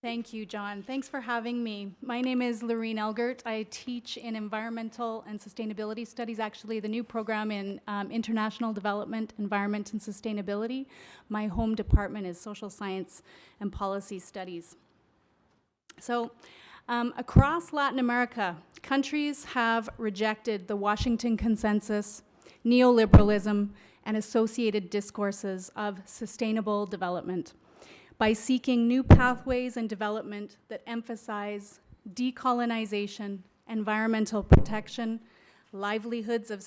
Thank you, John. Thanks for having me. My name is Laureen Elgert. I teach in environmental and sustainability studies, actually the new program in international development, environment, and sustainability. My home department is social science and policy studies. So across Latin America, countries have rejected the Washington Consensus, neoliberalism, and associated discourses of sustainable development by seeking new pathways and development that emphasize decolonization, environmental protection, livelihoods of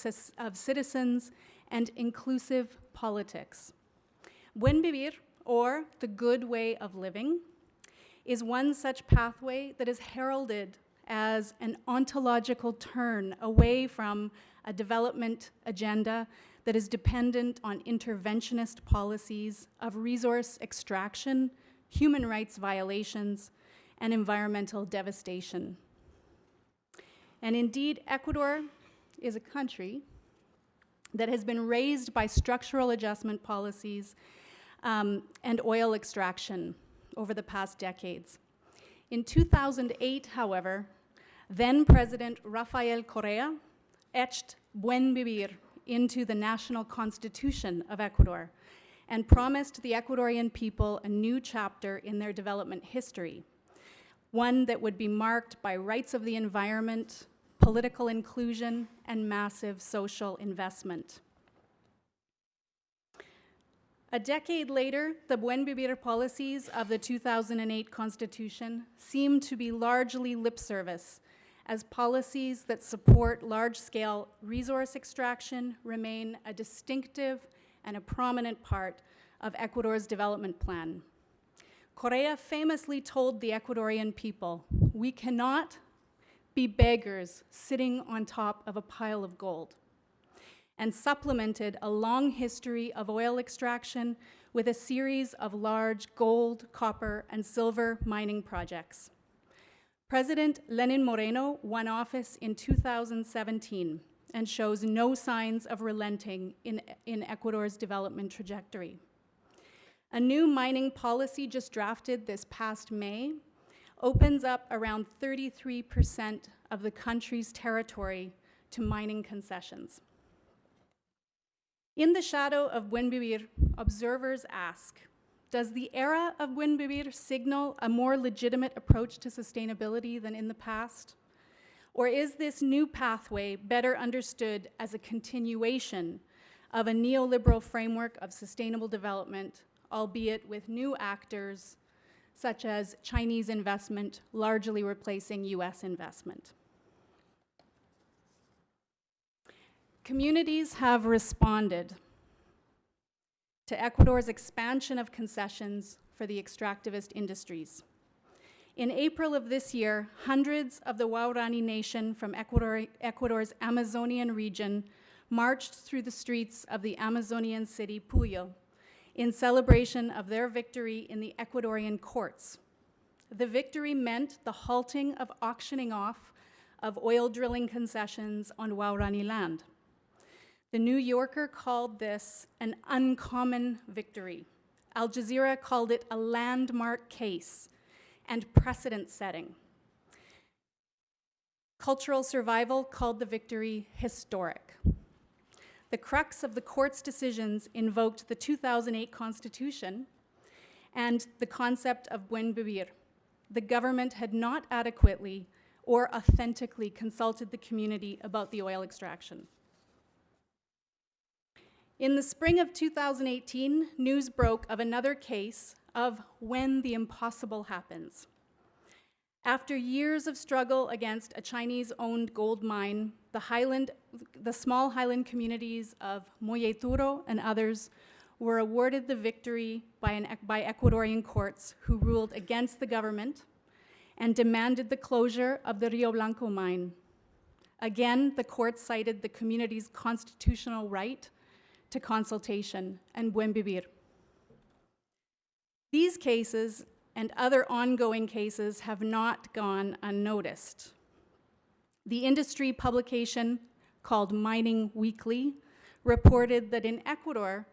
citizens, and inclusive politics. Buen vivir, or the good way of living, is one such pathway that is heralded as an ontological turn away from a development agenda that is dependent on interventionist policies of resource extraction, human rights violations, and environmental devastation. And indeed, Ecuador is a country that has been raised by structural adjustment policies and oil extraction over the past decades. In 2008, however, then President Rafael Correa etched Buen Vivir into the national constitution of Ecuador and promised the Ecuadorian people a new chapter in their development history, one that would be marked by rights of the environment, political inclusion, and massive social investment. A decade later, the Buen Vivir policies of the 2008 Constitution seem to be largely lip service, as policies that support large-scale resource extraction remain a distinctive and a prominent part of Ecuador's development plan. Correa famously told the Ecuadorian people, "We cannot be beggars sitting on top of a pile of gold," and supplemented a long history of oil extraction with a series of large gold, copper, and silver mining projects. President Lenin Moreno won office in 2017 and shows no signs of relenting in Ecuador's development trajectory. A new mining policy just drafted this past May opens up around 33% of the country's territory to mining concessions. In the shadow of Buen Vivir, observers ask, does the era of Buen Vivir signal a more legitimate approach to sustainability than in the past? Or is this new pathway better understood as a continuation of a neoliberal framework of sustainable development, albeit with new actors such as Chinese investment largely replacing US investment? Communities have responded to Ecuador's expansion of concessions for the extractivist industries. In April of this year, hundreds of the Waorani Nation from Ecuador's Amazonian region marched through the streets of the Amazonian city Puyo in celebration of their victory in the Ecuadorian courts. The victory meant the halting of auctioning off of oil drilling concessions on Waorani land. The New Yorker called this an uncommon victory. Al Jazeera called it a landmark case and precedent setting. Cultural Survival called the victory historic. The crux of the court's decisions invoked the 2008 Constitution and the concept of Buen Vivir. The government had not adequately or authentically consulted the community about the oil extraction. In the spring of 2018, news broke of another case of when the impossible happens. After years of struggle against a Chinese-owned gold mine, the small highland communities of Moyeturo and others were awarded the victory by Ecuadorian courts who ruled against the government and demanded the closure of the Rio Blanco mine. Again, the court cited the community's constitutional right to consultation and Buen Vivir. These cases and other ongoing cases have not gone unnoticed. The industry publication called Mining Weekly reported that in Ecuador,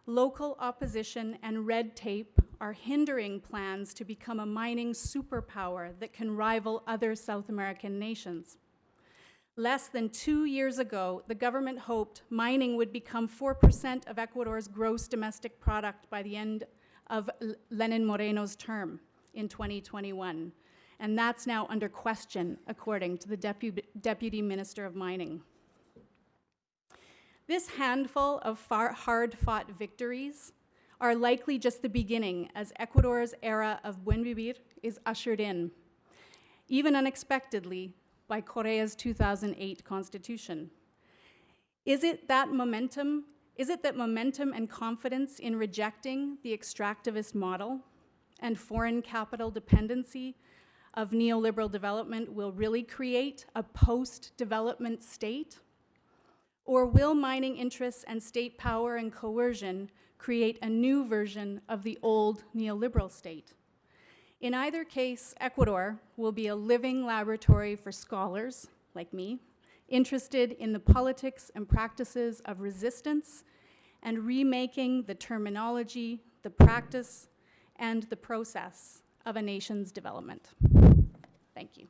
local opposition and red tape are hindering plans to become a mining superpower that can rival other South American nations. Less than 2 years ago, the government hoped mining would become 4% of Ecuador's gross domestic product by the end of Lenin Moreno's term in 2021. And that's now under question, according to the Deputy Minister of Mining. This handful of hard-fought victories are likely just the beginning as Ecuador's era of buen vivir is ushered in, even unexpectedly, by Correa's 2008 constitution. Is it that momentum and confidence in rejecting the extractivist model and foreign capital dependency of neoliberal development will really create a post-development state? Or will mining interests and state power and coercion create a new version of the old neoliberal state? In either case, Ecuador will be a living laboratory for scholars, like me, interested in the politics and practices of resistance and remaking the terminology, the practice, and the process of a nation's development. Thank you.